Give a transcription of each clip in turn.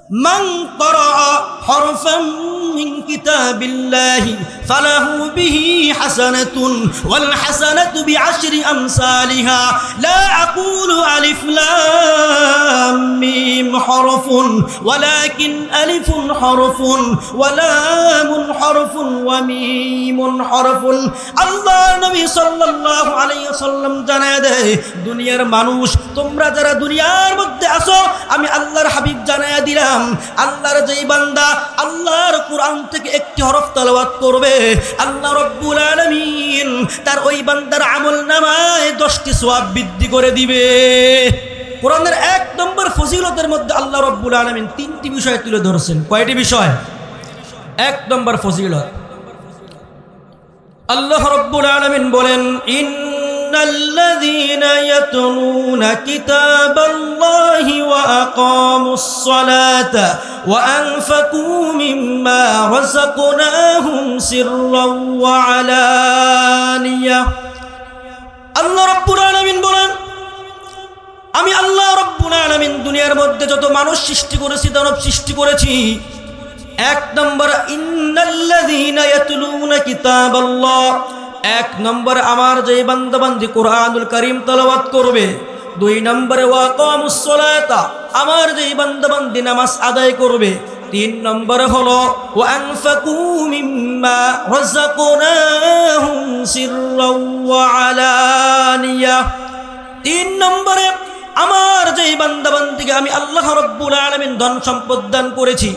মান ক্বারাআ হারফান মিন কিতাবিল্লাহি ফালাহু বিহি হাসানাতুন ওয়াল হাসানাতু বিআশরি আমসালিহা লা আকুলু আলিফ লাম মিম হরফুন ওয়ালাকিন আলিফুন হরফুন ওয়া লামুন হরফুন ওয়া মিমুন হরফুন। আল্লাহ নবী সাল্লাল্লাহু আলাইহি ওয়াসাল্লাম জানায় দেয়, দুনিয়ার মানুষ, তোমরা যারা দুনিয়ার মধ্যে আসো, আমি আল্লাহর হাবিব জানায় দিলাম, আল্লাহর যেই বান্দা আল্লাহর কোরআন থেকে একটি হরফ তেলাওয়াত করবে, আল্লাহ রাব্বুল আলামিন তার ওই বান্দার আমলনামায় 10টি সওয়াব বৃদ্ধি করে দিবে। কোরআনের 1 নম্বর ফজিলতের মধ্যে আল্লাহ রাব্বুল আলামিন 3টি বিষয় তুলে ধরেছেন। কয়টি বিষয়? 1 নম্বর ফজিলত, আল্লাহ রাব্বুল আলামিন বলেন, ইন্নাল্লাযীনা ইয়াতলুনা কিতাবাল্লাহি ওয়া আকামুস সালাতা ওয়া আনফাকু মিম্মা রাযাকনাহুম সিররাও ওয়া আলানিয়া। আল্লাহ রাব্বুল আলামিন বলেন, আমি আল্লাহ রাব্বুল আলামিন দুনিয়ার মধ্যে যত মানুষ সৃষ্টি করেছি, দানব সৃষ্টি করেছি, 1 নম্বর ইন্নাল্লাযীনা ইয়াতলুনা কিতাবাল্লাহ, 1 নম্বর আমার যে বান্দা বান্দি কোরআনুল কারীম তেলাওয়াত করবে। 2 নম্বরে ওয়া আকামুস সালাতা, আমার যে বান্দা বান্দি নামাজ আদায় করবে। 3 নম্বরে হলো ওয়া আনফাকু মিম্মা রাযাকনাহুম সিররাও ওয়া আলানিয়া। 3 নম্বরে আমার যেই বান্দা বান্দিকে আমি আল্লাহ রাব্বুল আলামিন ধন সম্পদ দান করেছি,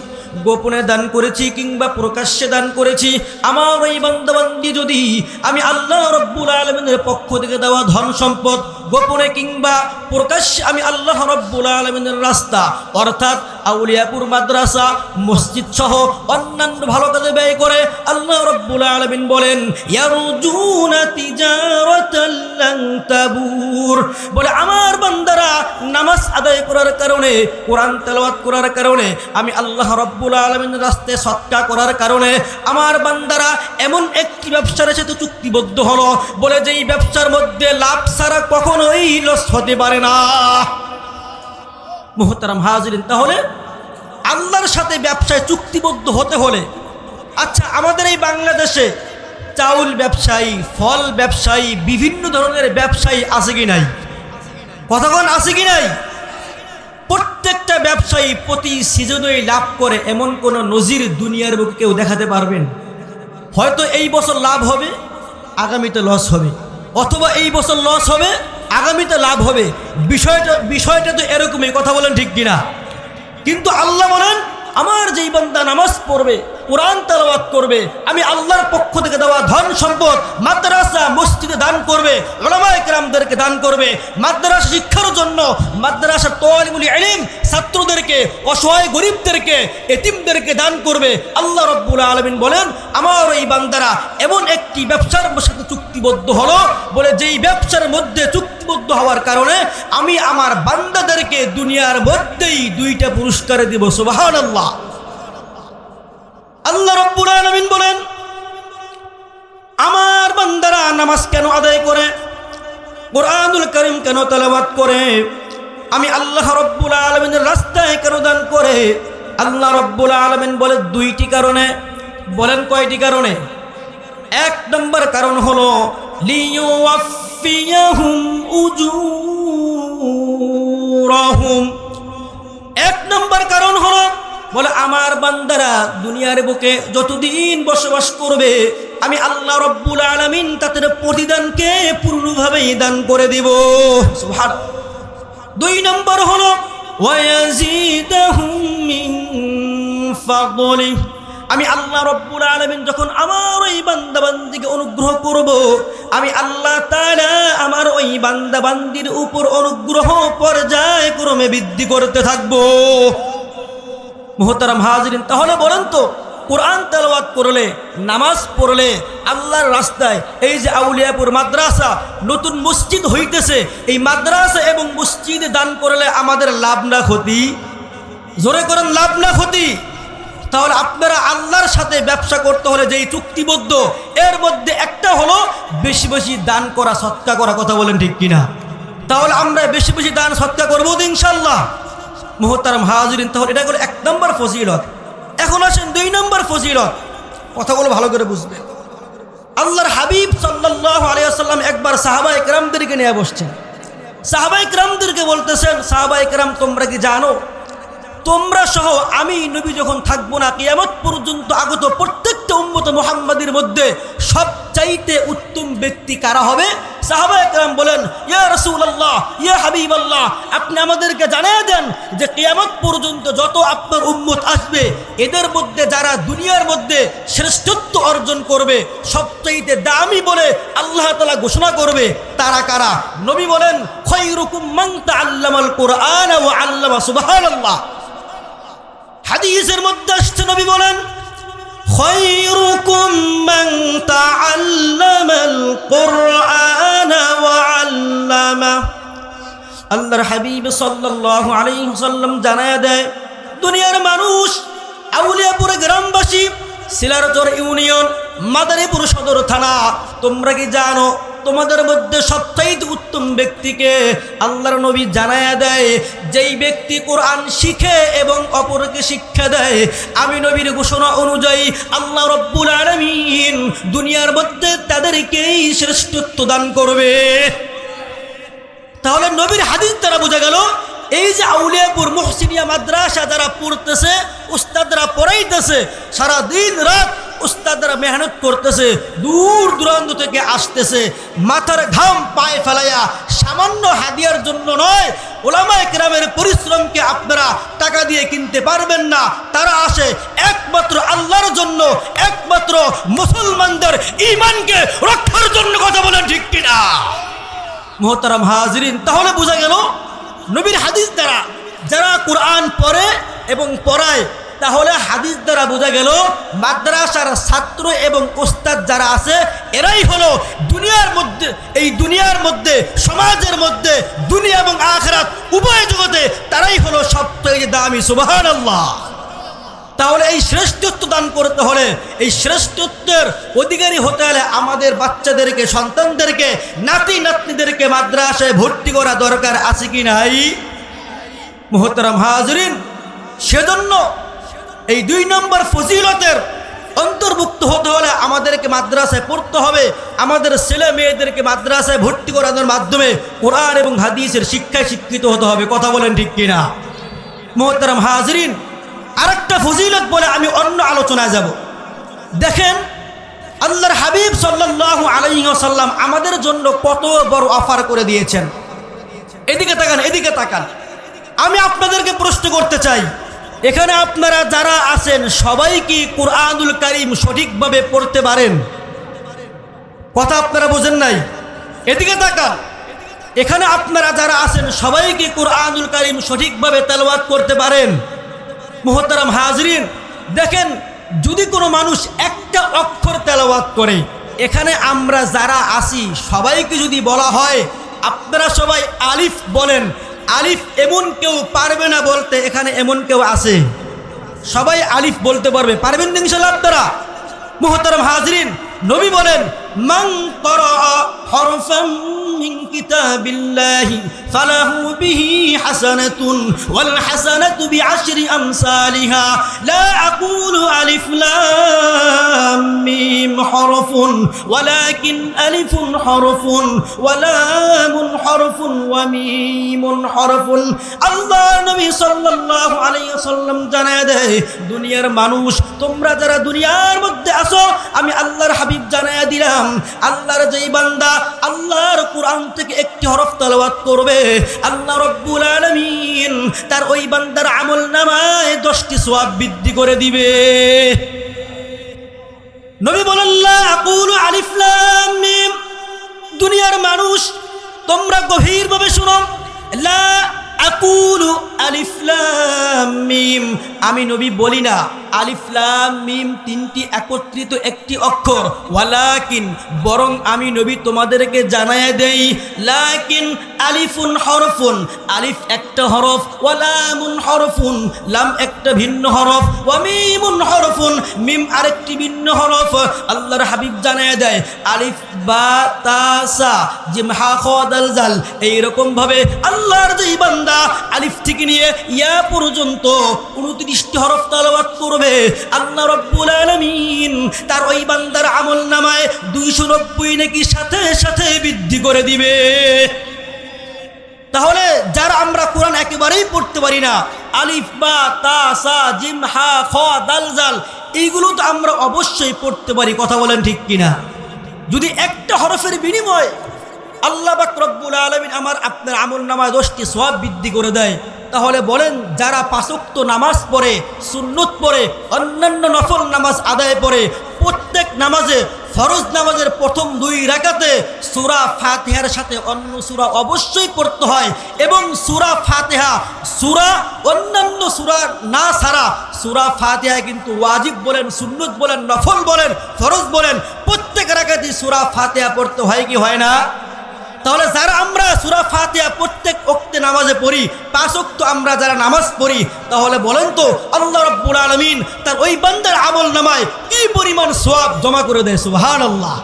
গোপনে দান করেছি কিংবা প্রকাশ্যে দান করেছি, আমার এই বান্দা বান্দি যদি আমি আল্লাহ রাব্বুল আলামিনের পক্ষ থেকে দেওয়া ধন সম্পদ গোপনে কিংবা প্রকাশ্যে আমি আল্লাহ রাব্বুল আলামিনের রাস্তা অর্থাৎ আউলিয়াপুর মাদ্রাসা, মসজিদ সহ অন্যান্য ভালো কাজে ব্যয় করে, আল্লাহ রাব্বুল আলামিন বলেন, ইয়ারজুনা তিজারাতাল লান তাবুর, বলে আমার বান্দারা নামাজ আদায় করার কারণে, কোরআন তেলাওয়াত করার কারণে, আমি আল্লাহ রাব্বুল আলামিনের রাস্তায় সদকা করার কারণে আমার বান্দারা এমন একটি ব্যবসার সাথে চুক্তিবদ্ধ হলো, বলে যেই ব্যবসার মধ্যে লাভ ছাড়া কখনোই লস হতে পারে না। মুহতারাম হাজিরিন, তাহলে আল্লাহর সাথে ব্যবসায় চুক্তিবদ্ধ হতে হলে, আচ্ছা আমাদের এই বাংলাদেশে চাউল ব্যবসায়ী, ফল ব্যবসায়ী, বিভিন্ন ধরনের ব্যবসায়ী আছে কি নাই? কতক্ষণ আছে কি নাই? প্রত্যেকটা ব্যবসায়ী প্রতি সিজনেই লাভ করে এমন কোন নজির দুনিয়ার বুকে কেউ দেখাতে পারবেন? হয়তো এই বছর লাভ হবে, আগামীতে লস হবে, অথবা এই বছর লস হবে, আগামীতে লাভ হবে। বিষয়টা তো এরকমই, কথা বলেন ঠিক কিনা? কিন্তু আল্লাহ বলেন, আমার যেই বান্দা নামাজ পড়বে, কোরআন তেলাওয়াত করবে, আমি আল্লাহর পক্ষ থেকে দেওয়া ধন সম্পদ মাদ্রাসা মসজিদে দান করবে, উলামায়ে কেরামদেরকে দান করবে, মাদ্রাসা শিক্ষার জন্য মাদ্রাসা তালিবুল ইলম ছাত্রদেরকে, অসহায় গরিবদেরকে, এতিমদেরকে দান করবে। আল্লাহ রাব্বুল আলামিন বলেন, আমার এই বান্দারা এমন একটি ব্যবসার সাথে চুক্তিবদ্ধ হলো, বলে যেই ব্যবসার মধ্যে চুক্তিবদ্ধ হওয়ার কারণে আমি আমার বান্দাদেরকে দুনিয়ার মধ্যেই 2টা পুরস্কার দিব। সুবহানাল্লাহ। আল্লাহ রাব্বুল আলামিন বলেন, আমার বান্দারা নামাজ কেন আদায় করে, কোরআনুল কারীম কেন তেলাওয়াত করে, আমি আল্লাহ রাব্বুল আলামিনের রাস্তায় কেন দান করে? আল্লাহ রাব্বুল আলামিন বলে 2টি কারণে। বলেন কয়টি কারণে? 1 নম্বর কারণ হলো লিইউয়াফিয়াহুম উজুরাহুম। 1 নম্বর কারণ হলো, বলে আমার বান্দারা দুনিয়ার বুকে যতদিন বসবাস করবে, আমি আল্লাহ রাব্বুল আলামিন তাদের প্রতিদানকে পূর্ণভাবে দান করে দিব। সুবহানাল্লাহ। 2 নম্বর হলো ওয়ায়াজিদাহুম মিন ফাদলি, আমি আল্লাহ রাব্বুল আলামিন যখন আমার ওই বান্দা বান্দিকে অনুগ্রহ করব, আমি আল্লাহ তাআলা আমার ওই বান্দা বান্দির উপর অনুগ্রহ পর্যায়ক্রমে বৃদ্ধি করতে থাকবো। মুহতারাম হাজিরিন, তাহলে বলেন তো, কোরআন তেলাওয়াত করলে, নামাজ পড়লে, আল্লাহর রাস্তায়, এই যে আউলিয়াপুর মাদ্রাসা নতুন মসজিদ হইতেছে, এই মাদ্রাসা এবং মসজিদে দান করলে আমাদের লাভ না ক্ষতি? জোরে করেন, লাভ না ক্ষতি? তাহলে আপনারা আল্লাহর সাথে ব্যবসা করতে হলে যেই চুক্তিবদ্ধ, এর মধ্যে একটা হলো বেশি বেশি দান করা, সদকা করা। কথা বলেন ঠিক কিনা? তাহলে আমরা বেশি বেশি দান সদকা করবো তো ইনশাআল্লাহ? মুহতারাম হাজিরিন, তাহলে এটা হলো 1 নম্বর ফজিলত। এখন আসেন 2 নম্বর ফজিলত, কথাগুলো ভালো করে বুঝবেন। আল্লাহর হাবিব সাল্লাল্লাহু আলাইহি ওয়াসাল্লাম একবার সাহাবায়ে কেরামদেরকে নিয়ে বসছেন। সাহাবায়ে কেরামদেরকে বলতেছেন, সাহাবায়ে কেরাম তোমরা কি জানো তোমরা সহ আমি নবী যখন থাকবো না, কিয়ামত পর্যন্ত আগত প্রত্যেকটা উম্মত মুহাম্মাদের মধ্যে সবচাইতে উত্তম ব্যক্তি কারা হবে? সাহাবায়ে কেরাম বলেন, ইয়া রাসূলুল্লাহ, ইয়া হাবিবাল্লাহ, আপনি আমাদেরকে জানিয়ে দেন যে কিয়ামত পর্যন্ত যত আপনার উম্মত আসবে এদের মধ্যে যারা দুনিয়ার মধ্যে শ্রেষ্ঠত্ব অর্জন করবে, সবচাইতে দামি বলে আল্লাহ তাআলা ঘোষণা করবে, তারা কারা? নবী বলেন, খায়রুকুম মান তাআল্লামাল কুরআন ওয়া আল্লামা। সুবহানাল্লাহ। হাদিসের মধ্যে আসছে, নবী বলেন, খায়রুকুম মান তাআল্লামাল কুরআন ওয়া আল্লামা। আল্লাহর হাবিব সাল্লাল্লাহু আলাইহি ওয়াসাল্লাম জানায়া দেয়, দুনিয়ার মানুষ, আউলিয়াপুর গ্রামবাসী, সিলারচর ইউনিয়ন, মাদারীপুর সদর থানা, তোমরা কি জানো তোমাদের মধ্যে সবচাইতে উত্তম ব্যক্তিকে? আল্লাহর নবী জানায়া দেয়, যেই ব্যক্তি কোরআন শিখে এবং অপরকে শিক্ষা দেয়, আমি নবীর ঘোষণা অনুযায়ী আল্লাহ রব্বুল আলামিন দুনিয়ার মধ্যে তাদেরকেই শ্রেষ্ঠত্ব দান করবে। তাহলে নবীর হাদিস দ্বারা বোঝা গেল, এই যে আউলিয়াপুর মুহসিনিয়া মাদ্রাসা যারা পড়তেছে, উস্তাদরা পড়াইতেছে, সারা দিন রাত উস্তাদরা মেহনত করতেছে, দূর দূরান্ত থেকে আসতেছে, মাথার ঘাম পায়ে ফেলাইয়া সামান্য হাদিয়ার জন্য নয়, উলামায়ে কেরামের পরিশ্রমকে আপনারা টাকা দিয়ে কিনতে পারবেন না। তারা আসে একমাত্র আল্লাহর জন্য, একমাত্র মুসলমানদের ঈমানকে রক্ষার জন্য। কথা বলেন ঠিক কিনা? মুহতারাম হাজিরিন, তাহলে বোঝা গেল নবীর হাদিস দ্বারা যারা কোরআন পড়ে এবং পড়ায়, তাহলে হাদিস দ্বারা বোঝা গেল মাদ্রাসার ছাত্র এবং ওস্তাদ যারা আছে এরাই হলো দুনিয়ার মধ্যে, এই দুনিয়ার মধ্যে, সমাজের মধ্যে, দুনিয়া এবং আখিরাত উভয় জগতে তারাই হলো সবচেয়ে দামি। সুবহানাল্লাহ। তাহলে এই শ্রেষ্ঠত্ব দান করতে হলে, এই শ্রেষ্ঠত্বের অধিকারী হতে হলে আমাদের বাচ্চাদেরকে, সন্তানদেরকে, নাতি নাতনিদেরকে মাদ্রাসায় ভর্তি করা দরকার আছে কি নাই? মুহতারাম হাজিরিন, সেজন্য এই 2 নম্বর ফজিলতের অন্তর্ভুক্ত হতে হলে আমাদেরকে মাদ্রাসায় পড়তে হবে। আমাদের ছেলে মেয়েদেরকে মাদ্রাসায় ভর্তি করানোর মাধ্যমে কোরআন এবং হাদিসের শিক্ষায় শিক্ষিত হতে হবে। কথা বলেন ঠিক কিনা? মুহতারাম হাজিরিন, আরেকটা ফজিলত বলে আমি অন্য আলোচনায় যাব। দেখেন, আল্লাহর হাবিব সাল্লাল্লাহু আলাইহি ওয়াসাল্লাম আমাদের জন্য কত বড় অফার করে দিয়েছেন। এদিকে তাকান, এদিকে তাকান। আমি আপনাদেরকে প্রশ্ন করতে চাই, এখানে আপনারা যারা আছেন সবাই কি কুরআনুল কারীম সঠিকভাবে পড়তে পারেন? কথা আপনারা বোঝেন নাই। এদিকে তাকান, এখানে আপনারা যারা আছেন সবাই কি কুরআনুল কারীম সঠিকভাবে তেলাওয়াত করতে পারেন? মুহতারাম হাজিরিন, দেখেন, যদি কোনো মানুষ একটা অক্ষর তেলাওয়াত করে, এখানে আমরা যারা আছি সবাইকে যদি বলা হয় আপনারা সবাই আলিফ বলেন, আলিফ এমন কেউ পারবে না বলতে? এখানে এমন কেউ আছে? সবাই আলিফ বলতে পারবে, পারবেন ইনশাআল্লাহ আপনারা? মুহতারাম হাজিরিন, নবী বলেন, মান ক্বারা হরফাম মিন কিতাবিল্লাহি ফালাহু বিহি হাসানাতুন ওয়াল হাসানাতু বিআশরি আমসালিহা লা আকুলু আলিফ লাম মিম হরফুন ওয়ালাকিন আলিফুন হরফুন ওয়া লামুন হরফুন ওয়া মিমুন হরফুন। আল্লাহ নবী সাল্লাল্লাহু আলাইহি ওয়াসাল্লাম জানায় দেয়, দুনিয়ার মানুষ, তোমরা যারা দুনিয়ার মধ্যে আছো, আমি আল্লাহর হাবিব জানায় দিলাম, আল্লাহর যেই বান্দা আল্লাহর কোরআন থেকে একটি হরফ তেলাওয়াত করবে, আল্লাহ রব্বুল আলামিন তার ওই বান্দার আমলনামায় 10টি সওয়াব বৃদ্ধি করে দিবে। নবী বলেন, লা আকুলু আলিফ লাম মিম। দুনিয়ার মানুষ, তোমরা গভীরভাবে শুনো, লা আকুলু আলিফ লাম মিম, আমি নবী বলি না আলিফ লাম মিম 3টি একত্রিত একটি অক্ষর, ওয়ালাকিন, বরং আমি নবী তোমাদেরকে জানায় দেই, লাকিন আলিফুন হরফুন, আলিফ একটা হরফ, ওয়া লামুন হরফুন, লাম একটা ভিন্ন হরফ, ওয়া মিমুন হরফুন, মিম আরেকটি ভিন্ন হরফ। আল্লাহর হাবিব জানায় দেয়, আলিফ বা তা সা জিম হা খ দাল জাল, এইরকম ভাবে আল্লাহর যেই বান্দা বান্দা আলিফ থেকে নিয়ে ইয়া পর্যন্ত 29টি হরফ তেলাওয়াত করবে, আল্লাহ রাব্বুল আলামিন তার ওই বান্দার আমলনামায় 290 নেকি সাথে সাথে বৃদ্ধি করে দিবে। তাহলে যারা আমরা কোরআন একেবারেই পড়তে পারি না, আলিফ বা তা সা জিম হা খ দাল জাল এইগুলো তো আমরা অবশ্যই পড়তে পারি, কথা বলেন ঠিক কিনা? যদি একটা হরফের বিনিময়ে আল্লাহ পাক রব্বুল আলামিন আমার আপনার আমলনামায় 10টি সওয়াব বৃদ্ধি করে দেয়, তাহলে বলেন যারা 5 ওয়াক্ত নামাজ পড়ে, সুন্নত পড়ে, অন্যান্য নফল নামাজ আদায় করে, প্রত্যেক নামাজে ফরজ নামাজের প্রথম 2 রাকাতে সূরা ফাতিহার সাথে অন্য সূরা অবশ্যই পড়তে হয়, এবং সূরা ফাতিহা অন্যান্য সূরা না ছাড়া সূরা ফাতিহা কিন্তু ওয়াজিব বলেন, সুন্নত বলেন, নফল বলেন, ফরজ বলেন, প্রত্যেক রাকাতে সূরা ফাতিহা পড়তে হয় কি হয় না? তাহলে যারা আমরা সূরা ফাতিহা প্রত্যেক ওয়াক্তে নামাজে পড়ি, 5 ওয়াক্ত আমরা যারা নামাজ পড়ি, তাহলে বলেন তো আল্লাহ রাব্বুল আলামিন তার ওই বান্দার আমলনামায় কি পরিমাণ সওয়াব জমা করে দেয়, সুবহানাল্লাহ।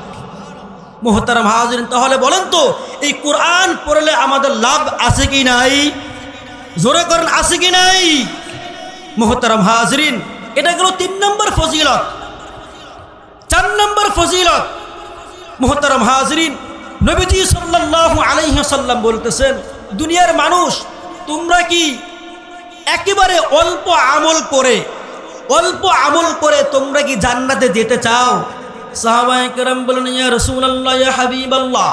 মুহতারাম হাজিরিন, তাহলে বলেন তো এই কোরআন পড়লে আমাদের লাভ আছে কি নাই? জোরে করেন, আছে কি নাই? মুহতারাম হাজিরিন, এটা গেল 3 নম্বর ফজিলত। 4 নম্বর ফজিলত, মুহতারাম হাজিরিন, নবীজি সাল্লাল্লাহু আলাইহি ওয়াসাল্লাম বলতেছেন, দুনিয়ার মানুষ তোমরা কি একেবারে অল্প আমল করে তোমরা কি জান্নাতে যেতে চাও? সাহাবায়ে কেরাম বলেন, ইয়া রাসূলুল্লাহ, ইয়া হাবিবাল্লাহ,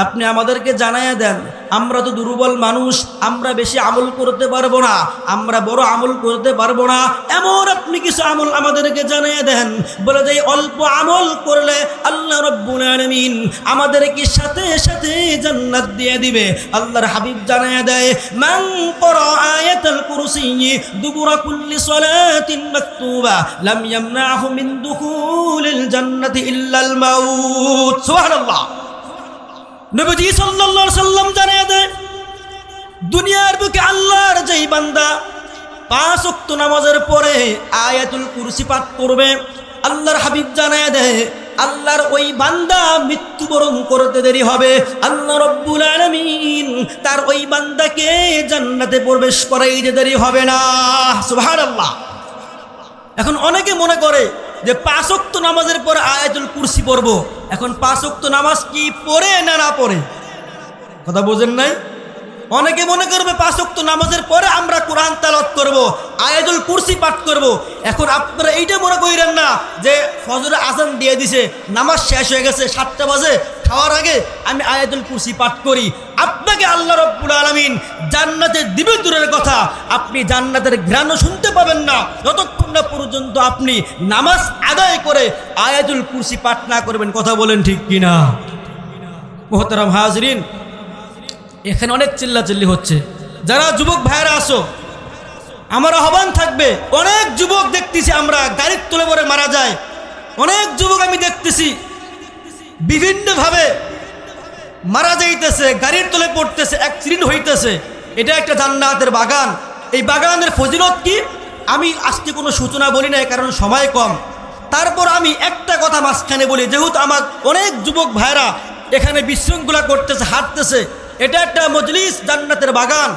আপনি আমাদেরকে জানায়া দেন, আমরা তো দুর্বল মানুষ, আমরা বেশি আমল করতে পারবো না, আমরা বড় আমল করতে পারবো না, এমন আপনি কিছু আমল আমাদেরকে জানায়া দেন। বলে যে অল্প আমল করলে আল্লাহ রাব্বুল আলামিন আমাদেরকে সাথে সাথে জান্নাত দিয়ে দিবে। আল্লাহর হাবিব জানায়া দেয়, মান ক্বারা আয়াতুল কুরসি দুবুরা কুল্লি সালাতিন মাকতুবা লাম ইয়ামনাহু মিন দুখুলিল জান্নাতি ইল্লাল মাউত। সুবহানাল্লাহ। নবীজি সাল্লাল্লাহু আলাইহি সাল্লাম জানিয়ে দেন, দুনিয়ার বুকে আল্লাহর যেই বান্দা 5 ওয়াক্ত নামাজের পরে আয়াতুল কুরসি পাঠ করবে, আল্লাহর হাবিব জানিয়ে দেয় আল্লাহর ওই বান্দা মৃত্যুবরণ করতে দেরি হবে, আল্লাহ রাব্বুল আলামিন তার ওই বান্দাকে জান্নাতে প্রবেশ করাইতে দেরি হবে না। সুবহানাল্লাহ। এখন অনেকে মনে করে যে 5 ওয়াক্ত নামাজের পরে আয়াতুল কুরসি পড়ব। এখন 5 ওয়াক্ত নামাজ কি পড়ে না পড়ে? কথা বোঝেন নাই? অনেকে মনে করবে 5 ওয়াক্ত নামাজের পরে আমরা কোরআন তেলাওয়াত করব, আয়াতুল কুরসি পাঠ করব। এখন আপনারা এইটা মনে করেন না যে ফজরের আজান দিয়ে দিছে, নামাজ শেষ হয়ে গেছে, 7টা বাজে, খাওয়ার আগে আমি আয়াতুল কুরসি পাঠ করি। আপনাকে আল্লাহ রাব্বুল আলামিন জান্নাতে দিবে দূরের কথা, আপনি জান্নাতের ঘ্রাণও শুনতে পাবেন না যতক্ষণ না পর্যন্ত আপনি নামাজ আদায় করে আয়াতুল কুরসি পাঠ না করবেন। কথা বলেন ঠিক কিনা? মুহতারাম হাজরিন, এখানে অনেক চিল্লাচিল্লি হচ্ছে। যারা যুবক ভাইরা আসো, আমার আহ্বান থাকবে, অনেক যুবক দেখতেছি আমরা গাড়ির তলে পড়ে মারা যায়, অনেক যুবক আমি দেখতেছি বিভিন্নভাবে মারা যাইতেছে, গাড়ির তলে পড়তেছে, অ্যাক্সিডেন্ট হইতেছে। এটা একটা জান্নাতের বাগান। এই বাগানের ফজিলত কি? আমি আজকে কোনো সূচনা বলি নাই, কারণ সময় কম। তারপর আমি একটা কথা মাঝখানে বলি, যেহেতু আমার অনেক যুবক ভাইরা এখানে বিশৃঙ্খলা করতেছে, হাঁটতেছে, এটা একটা মজলিস, জান্নাতের বাগান।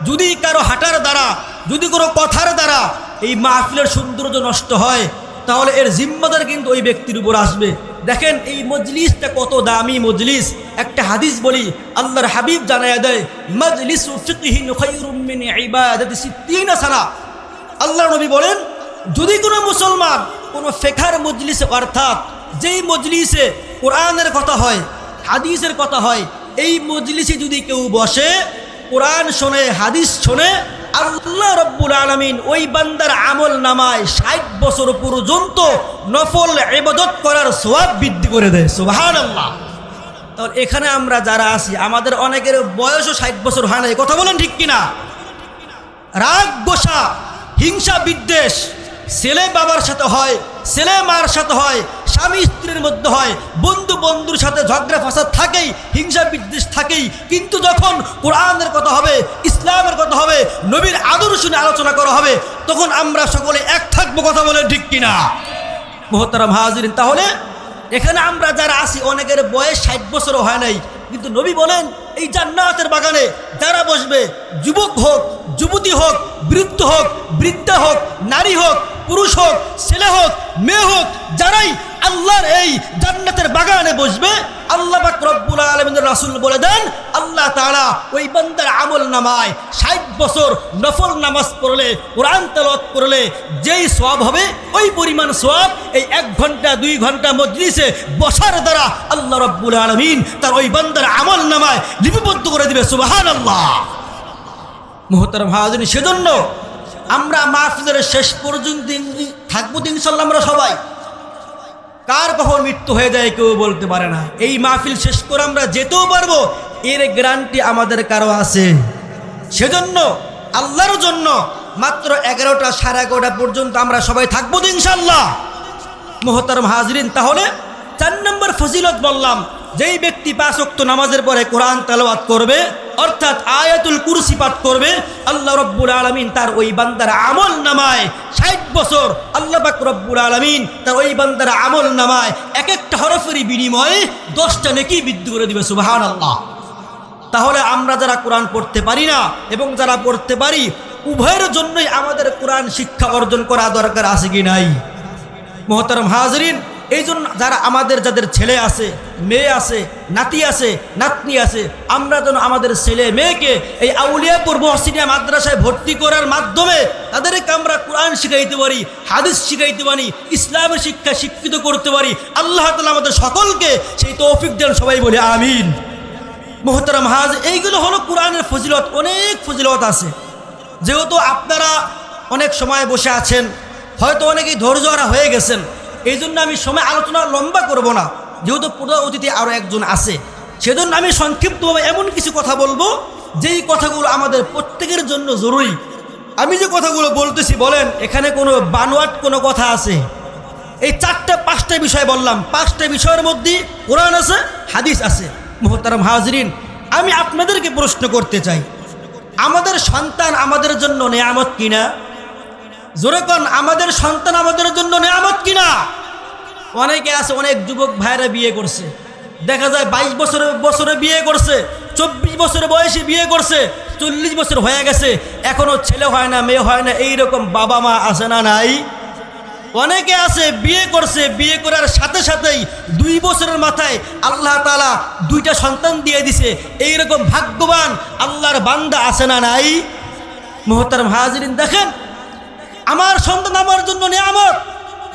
যদি কারো হাঁটার দ্বারা, যদি কোনো কথার দ্বারা এই মাহফিলের সৌন্দর্য নষ্ট হয়, তাহলে এর জিম্মাদার কিন্তু ওই ব্যক্তির উপর আসবে। দেখেন এই মজলিসটা কত দামি মজলিস। একটা হাদিস বলি, আল্লাহর হাবিব জানায়া দেয়, মাজলিসু ফিকহিন খায়রুম মিন ইবাদাতি 60 সানা। আল্লাহর নবী বলেন, যদি কোনো মুসলমান কোনো ফিকহের মজলিসে, অর্থাৎ যেই মজলিসে কোরআনের কথা হয়, হাদিসের কথা হয়, এই মজলিসে যদি কেউ বসে, কোরআন শোনে, হাদিস শোনে, আল্লাহ রাব্বুল আলামিন ওই বান্দার আমল নামায় 60 বছর পর্যন্ত নফল ইবাদত করার সওয়াব বৃদ্ধি করে দেয়। সুবহানাল্লাহ। তাহলে এখানে আমরা যারা আছি, আমাদের অনেকের বয়সও 60 বছর হয় না, কথা বলেন ঠিক কিনা? রাগ গোসা, হিংসা বিদ্বেষ ছেলে বাবার সাথে হয়, ছেলে মার সাথে হয়, স্বামী স্ত্রীর মধ্যে হয়, বন্ধু বন্ধুর সাথে ঝগড়া ফাসাদ থাকেই, হিংসা বিদ্বেষ থাকেই। কিন্তু যখন কোরআনের কথা হবে, ইসলামের কথা হবে, নবীর আদর্শ নিয়ে আলোচনা করা হবে, তখন আমরা সকলে এক থাকবো। কথা বলে ঠিক কিনা? মুহতারাম হাজিরিন, তাহলে এখানে আমরা যারা আছি, অনেকের বয়স 60 বছরও হয় নাই, কিন্তু নবী বলেন এই জান্নাতের বাগানে যারা বসবে, যুবক হোক, যুবতী হোক, বৃদ্ধ হোক, বৃদ্ধা হোক, নারী হোক, পুরুষ হোক, ছেলে হোক, মেয়ে হোক, যারাই আল্লাহর এই জান্নাতের বাগানে বসবে, আল্লাহ পাক রব্বুল আলামিনের রাসূল বলে দেন আল্লাহ তাআলা ওই বান্দার আমল নামায় 60 বছর নফল নামাজ পড়লে, কোরআন তেলাওয়াত করলে যেই সওয়াব হবে ওই পরিমাণ সওয়াব এই 1 ঘন্টা 2 ঘন্টা মজলিসে বসার দ্বারা আল্লাহ রব্বুল আলামিন তার ওই বান্দার আমল নামায় লিপিবদ্ধ করে দিবে। সুবহানাল্লাহ। মুহতারাম হাজিরিন, সেজন্য আমরা মাহফিলের শেষ পর্যন্ত থাকবো ইনশাআল্লাহ। আমরা সবাই, কার কখন মৃত্যু হয়ে যায় কেউ বলতে পারে না। এই মাহফিল শেষ করে আমরা যেতেও পারবো এর গ্যারান্টি আমাদের কারো আছে। সেজন্য আল্লাহর জন্য মাত্র 11টা 11:30 পর্যন্ত আমরা সবাই থাকবো ইনশাআল্লাহ। মুহতারাম হাজিরিন, তাহলে 4 নম্বর ফজিলত বললাম, যেই ব্যক্তি 5 ওয়াক্ত নামাজের পরে কোরআন তেলাওয়াত করবে অর্থাৎ আয়াতুল কুরসি পাঠ করবে, আল্লাহ রব্বুল আলামিন তার ওই বান্দার আমল নামায় 60 বছর আল্লাহ পাক রব্বুল আলামিন তার ওই বান্দার আমল নামায় এক একটা হরফের বিনিময়ে 10টা নেকি বৃদ্ধি করে দিবে। সুবহানাল্লাহ। তাহলে আমরা যারা কোরআন পড়তে পারি না এবং যারা পড়তে পারি, উভয়ের জন্যই আমাদের কোরআন শিক্ষা অর্জন করা দরকার আছে কি নাই? মুহতারাম হাজিরিন, এই জন্য যারা আমাদের যাদের ছেলে আছে, মেয়ে আছে, নাতি আছে, নাতনি আছে, আমরা যেন আমাদের ছেলে মেয়েকে এই আউলিয়াপুর মহসিনিয়া মাদ্রাসায় ভর্তি করার মাধ্যমে তাদেরকে আমরা কোরআন শিখাইতে পারি, হাদিস শিখাইতে পারি, ইসলামের শিক্ষা শিক্ষিত করতে পারি। আল্লাহ তাআলা আমাদের সকলকে সেই তৌফিক দেন, সবাই বলি আমিন। মুহতারাম হাজির, এইগুলো হলো কোরআনের ফজিলত। অনেক ফজিলত আছে। যেহেতু আপনারা অনেক সময় বসে আছেন, হয়তো অনেকেই ধৈর্যহারা হয়ে গেছেন, এই জন্য আমি সময় আলোচনা লম্বা করব না, যেহেতু প্রধান অতিথি আরও একজন আছে। সেজন্য আমি সংক্ষিপ্তভাবে এমন কিছু কথা বলবো যেই কথাগুলো আমাদের প্রত্যেকের জন্য জরুরি। আমি যে কথাগুলো বলতেছি, বলেন এখানে কোনো বানোয়াট কোনো কথা আছে? এই 4-5টা বিষয় বললাম, 5টা বিষয়ের মধ্যে কোরআন আছে, হাদিস আছে। মুহতারাম হাজিরিন, আমি আপনাদেরকে প্রশ্ন করতে চাই, আমাদের সন্তান আমাদের জন্য নেয়ামত কিনা? জোরে কোন, আমাদের সন্তান আমাদের জন্য নেয়ামত কিনা? অনেকে আছে, অনেক যুবক ভাইরা বিয়ে করছে, দেখা যায় 22 বছরে বিয়ে করছে, 24 বছরের বয়সে বিয়ে করছে, 40 বছর হয়ে গেছে, এখনো ছেলে হয় না, মেয়ে হয় না। এইরকম বাবা মা আছে না নাই? অনেকে আছে বিয়ে করছে, বিয়ে করার সাথে সাথেই 2 বছরের মাথায় আল্লাহ তাআলা 2টা সন্তান দিয়ে দিছে। এইরকম ভাগ্যবান আল্লাহর বান্দা আছে না নাই? মুহতারাম হাজিরিন, দেখেন আমার সন্তান আমার জন্য নিয়ামত।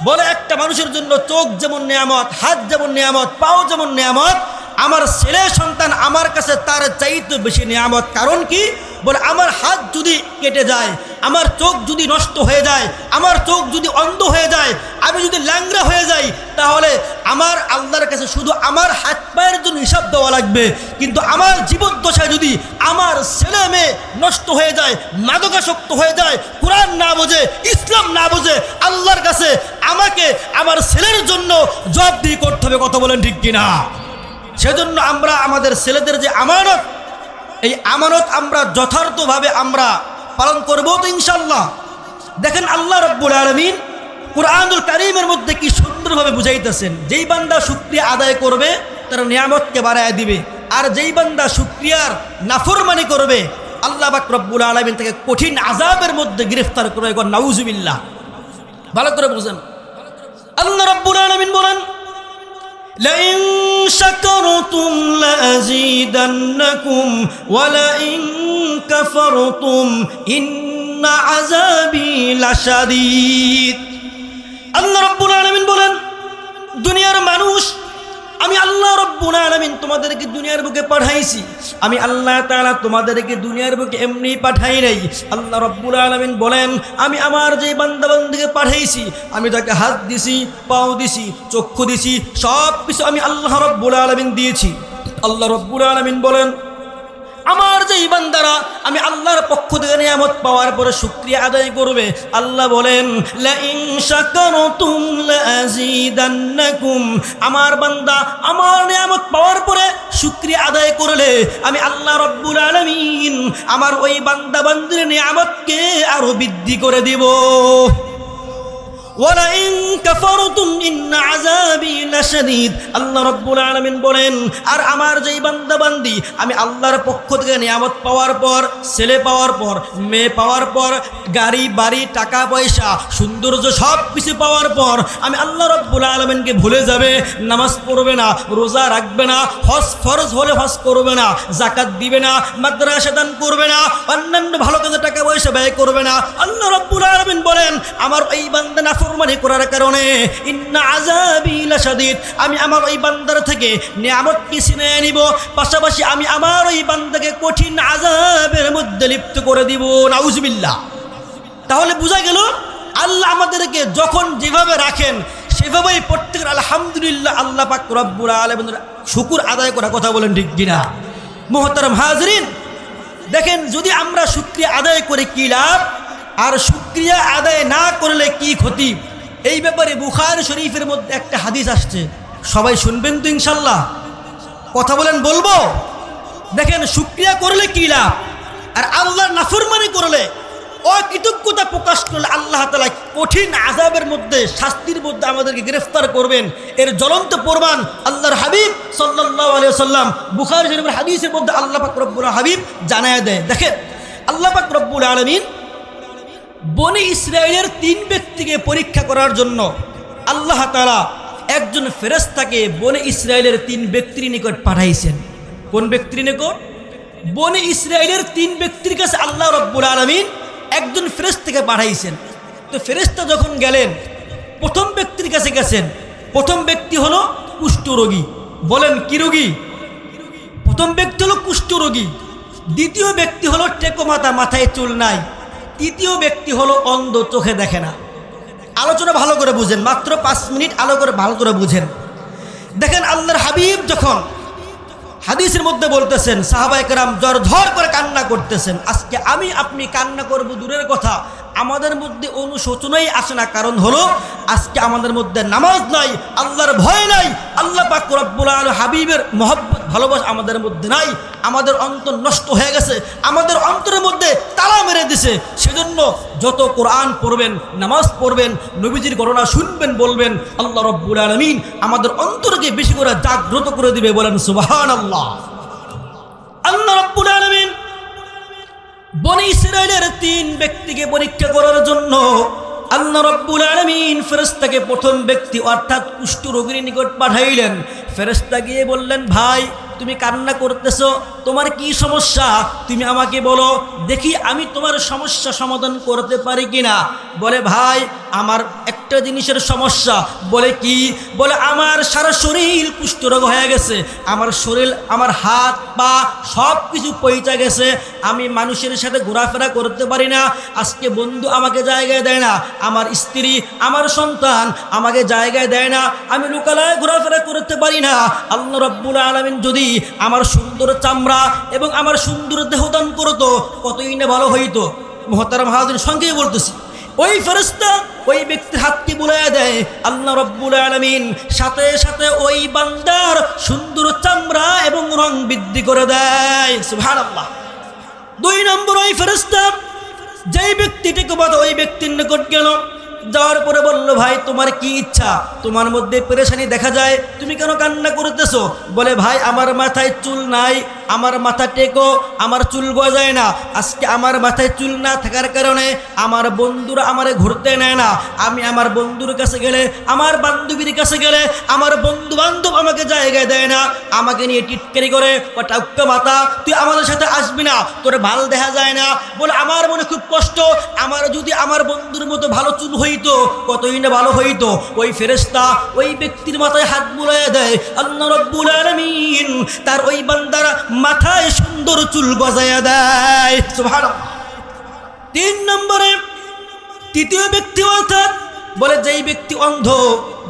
বলে একটা মানুষের জন্য চোখ যেমন নিয়ামত, হাত যেমন নিয়ামত, পাও যেমন নিয়ামত, আমার ছেলে সন্তান আমার কাছে তার চাইতে বেশি নিয়ামত। কারণ কি? বলে আমার হাত যদি কেটে যায়, আমার চোখ যদি নষ্ট হয়ে যায়, আমার চোখ যদি অন্ধ হয়ে যায়, আমি যদি ল্যাংড়া হয়ে যাই, তাহলে আমার আল্লাহর কাছে শুধু আমার হাত পায়ের জন্য হিসাব দেওয়া লাগবে। কিন্তু আমার জীবদ্দশায় যদি আমার ছেলে মেয়ে নষ্ট হয়ে যায়, মাদকাসক্ত হয়ে যায়, কোরআন না বোঝে, ইসলাম না বোঝে, আল্লাহর কাছে আমাকে আমার ছেলের জন্য জবাবদিহি করতে হবে। কথা বলেন ঠিক কিনা? সেজন্য আমরা আমাদের ছেলেদের যে আমানত, এই আমানত আমরা যথার্থভাবে আমরা পালন করবো তো ইনশাআল্লাহ। দেখেন আল্লাহ রাব্বুল আলামিন কুরআনুল কারীমের মধ্যে কি সুন্দরভাবে বুঝাইতেছেন, যেই বান্দা শুকরিয়া আদায় করবে তার নিয়ামতকে বাড়ায় দিবে, আর যেই বান্দা শুকরিয়ার নাফরমানি করবে আল্লাহ পাক রব্বুল আলামিন তাকে কঠিন আযাবের মধ্যে গ্রেফতার করবে। নাউজুবিল্লাহ। ভালো করে বুঝেন, আল্লাহ রাব্বুল আলামিন বলেন لئن شكرتم لأزيدنكم ولئن كفرتم إن عذابي لشديد। আল্লাহ রাব্বুল আলামিন বলেন, দুনিয়ার মানুষ, আমি আল্লাহ রাব্বুল আলামিন তোমাদেরকে দুনিয়ার বুকে পাঠাইছি। আমি আল্লাহ তাআলা তোমাদেরকে দুনিয়ার বুকে এমনি পাঠাই নাই। আল্লাহ রাব্বুল আলামিন বলেন, আমি আমার যে বান্দা বান্দীকে পাঠাইছি, আমি তাকে হাত দিছি, পাও দিছি, চক্ষু দিছি, সব কিছু আমি আল্লাহ রাব্বুল আলামিন দিয়েছি। আল্লাহ রাব্বুল আলামিন বলেন, আমার যেই বান্দারা আমি আল্লাহর পক্ষ থেকে নিয়ামত পাওয়ার পরে শুকরিয়া আদায় করবে, আল্লাহ বলেন লাইন শাকারতুম লাযীদান্নাকুম, আমার বান্দা আমার নিয়ামত পাওয়ার পরে শুকরিয়া আদায় করলে আমি আল্লাহ রাব্বুল আলামিন আমার ওই বান্দা বান্দির নিয়ামতকে আরো বৃদ্ধি করে দিব। ওয়ালাইন কাফারতুম ইন্না আযাবি লাশাদীদ। আল্লাহ রাব্বুল আলামিন বলেন, আর আমার যেই বান্দা বান্দি আমি আল্লাহর পক্ষ থেকে নিয়ামত পাওয়ার পর, ছেলে পাওয়ার পর, মেয়ে পাওয়ার পর, গাড়ি বাড়ি টাকা পয়সা সৌন্দর্য সব কিছু পাওয়ার পর আমি আল্লাহ রাব্বুল আলামিনকে ভুলে যাবে, নামাজ পড়বে না, রোজা রাখবে না, হজ ফরজ হলে হজ করবে না, যাকাত দিবে না, মাদ্রাসা দান করবে না, অন্যান্য ভালো কাজে টাকা পয়সা ব্যয় করবে না, আল্লাহ রাব্বুল আলামিন বলেন আমার এই বান্দা নাফরমানি করার কারণে ইন্না আযাবি লাশাদীদ, আমি আমার ওই বান্দার থেকে নিয়ামত ছিনিয়ে নিব, পাশাপাশি আমি আমার ওই বান্দাকে কঠিন আযাবের মধ্যে লিপ্ত করে দিব। নাউজুবিল্লাহ। তাহলে বোঝা গেল আল্লাহ আমাদেরকে যখন যেভাবে রাখেন সেভাবেই প্রত্যেকের আলহামদুলিল্লাহ আল্লাহ পাক রব্বুল আলামিনের শুকর আদায় করা। কথা বলেন ঠিক কিনা? মুহতারাম হাজরিন, দেখেন যদি আমরা শুকরিয়া আদায় করে কি লাভ আর শুকরিয়া আদায় না করলে কি ক্ষতি, এই ব্যাপারে বুখারী শরীফের মধ্যে একটা হাদিস আসছে। সবাই শুনবেন তো ইনশাল্লাহ? কথা বলেন, বলবো? দেখেন শুকরিয়া করলে কি লাভ আর আল্লাহর নাফরমানি করলে, অকৃতজ্ঞতা প্রকাশ করলে আল্লাহ তাআলা কঠিন আযাবের মধ্যে, শাস্তির মধ্যে আমাদেরকে গ্রেফতার করবেন। এর জ্বলন্ত প্রমাণ আল্লাহর হাবিব সাল্লাল্লাহু আলাইহি ওয়াসাল্লাম বুখারী শরীফের হাদিসের মধ্যে আল্লাহ পাক রব্বুল হাবিব জানায় দেয়। দেখেন আল্লাহ পাক রব্বুল আলামিন বনি ইসরায়েলের 3 ব্যক্তিকে পরীক্ষা করার জন্য আল্লাহ তাআলা একজন ফেরেশতাকে বনি ইসরায়েলের 3 ব্যক্তির নিকট পাঠাইছেন। কোন ব্যক্তির নিকট? বনি ইসরায়েলের 3 ব্যক্তির কাছে আল্লাহ রব্বুল আলামিন একজন ফেরেশতাকে পাঠাইছেন। তো ফেরেশতা যখন গেলেন প্রথম ব্যক্তির কাছে গেছেন। প্রথম ব্যক্তি হলো কুষ্ঠরোগী। বলেন কি রোগী? প্রথম ব্যক্তি হলো কুষ্ঠরোগী। দ্বিতীয় ব্যক্তি হলো টেকো মাথা, মাথায় চুল নাই। তৃতীয় ব্যক্তি হলো অন্ধ, চোখে দেখে না। আলোচনা ভালো করে বুঝেন, মাত্র 5 মিনিট ভালো করে বুঝেন। দেখেন আল্লাহর হাবিব যখন হাদিসের মধ্যে বলতেছেন, সাহাবায়ে কেরাম ঝরঝর করে কান্না করতেছেন। আজকে আমি আপনি কান্না করব দূরের কথা, আমাদের মধ্যে অনুশোচনাই আসে না। কারণ হলো আজকে আমাদের মধ্যে নামাজ নাই, আল্লাহর ভয় নাই, আল্লাহ পাক রব্বুল আলামিন হাবিবের মহব্বত ভালোবাসা আমাদের মধ্যে নাই। আমাদের অন্তর নষ্ট হয়ে গেছে, আমাদের অন্তরের মধ্যে তালা মেরে দিছে। সেজন্য যত কোরআন পড়বেন, নামাজ পড়বেন, নবীজির ঘটনা শুনবেন, বলবেন, আল্লাহ রব্বুল আলামিন আমাদের অন্তরকে বেশি করে জাগ্রত করে দিবে। বলেন সুবহানাল্লাহ। আল্লাহ রব্বুল আলামিন বনি ইসরায়েলের 3 ব্যক্তিকে পরীক্ষা করার জন্য আল্লাহ রব্বুল আলামিন ফেরেশতাকে প্রথম ব্যক্তি অর্থাৎ কুষ্ঠরোগীর নিকট পাঠাইলেন। ফেরেশতা গিয়ে বললেন, ভাই তুমি কান্না করতেছো, তোমার কি সমস্যা? তুমি আমাকে বলো, দেখি আমি তোমার সমস্যা সমাধান করতে পারি কিনা। বলে, ভাই আমার একটা জিনিসের সমস্যা। বলে কি? বলে আমার সারা শরীর কুষ্ঠরোগ হয়ে গেছে, আমার শরীর, আমার হাত পা সব কিছু পইচা গেছে, আমি মানুষের সাথে ঘোরাফেরা করতে পারি না। আজকে বন্ধু আমাকে জায়গায় দেয় না, আমার স্ত্রী, আমার সন্তান আমাকে জায়গায় দেয় না, আমি লোকালয়ে ঘোরাফেরা করতে পারি না। আল্লাহ রাব্বুল আলামিন যদি আমার সুন্দর চামড়া এবং আমার সুন্দর দেহ দান করতো, কতই না ভালো হইতো। মুহতারাম হাজির, সঙ্গে বলতেছি, ওই ফেরেশতা ওই ব্যক্তির হাতটি বুলাইয়া দেয়। আল্লাহ রাব্বুল আলামিন সাথে সাথে ওই বান্দার সুন্দর চামড়া এবং রং বৃদ্ধি করে দেয়। সুবহানাল্লাহ। 2 নম্বর, ওই ফেরেশতা যেই ব্যক্তিটিকে বাদ ওই ব্যক্তির নিকট গেল, যাওয়ার পরে বলল, ভাই তোমার কি ইচ্ছা? তোমার মধ্যে পেরেশানি দেখা যায়, তুমি কেন কান্না করতেছো? বলে, ভাই আমার মাথায় চুল নাই, আমার মাথা টেকো, আমার চুল গজায় না। আজকে আমার মাথায় চুল না থাকার কারণে আমার বন্ধুরা আমারে ঘুরতে নেয় না। আমি আমার বন্ধুর কাছে গেলে, আমার বান্ধবীর কাছে গেলে আমার বন্ধু বান্ধব আমাকে জায়গায় দেয় না, আমাকে নিয়ে টিটকারি করে, টাউকা মাথা, তুই আমাদের সাথে আসবি না, তোর ভাল দেখা যায় না। বলে, আমার মনে খুব কষ্ট, আমার যদি আমার বন্ধুর মতো ভালো চুল হইতো কতই না ভালো হইতো। ওই ফেরেশতা ওই ব্যক্তির মাথায় হাত বুলাইয়া দেয়। আল্লাহ রাব্বুল আলামিন তার ওই বান্দার মাথায় সুন্দর চুল গজাইয়া দেয়। সুবহানাল্লাহ। 3 নম্বরে তৃতীয় ব্যক্তি, অর্থাৎ বলে যেই ব্যক্তি অন্ধ,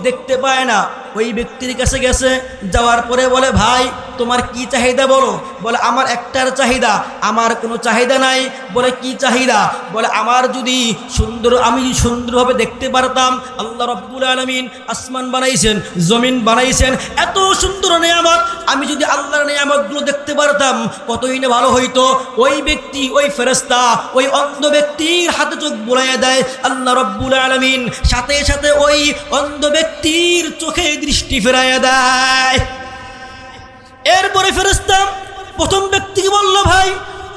দেখতে পায় না, ওই ব্যক্তির কাছে গেছে। যাওয়ার পরে বলে, ভাই তোমার কি চাহিদা বলো। বলে আমার একটার চাহিদা, আমার কোনো চাহিদা নাই। বলে কি চাহিদা? বলে আমার যদি আমি সুন্দরভাবে দেখতে পারতাম। আল্লাহ রাব্বুল আলামিন আসমান বানাইছেন, জমিন বানাইছেন, এত সুন্দর নিয়ামত, আমি যদি আল্লাহর নিয়ামতগুলো দেখতে পারতাম কতই না ভালো হইতো। ওই ব্যক্তি, ওই ফেরেশতা ওই অন্ধ ব্যক্তির হাতে চোখ বুলাইয়া দেয় আল্লাহ রাব্বুল আলামিন, সাথে সাথে ওই অন্ধ ব্যক্তির চোখে দৃষ্টি ফেরাইয়া দেয়। এরপরে ফেরেশতা প্রথম ব্যক্তিকে বলল, ভাই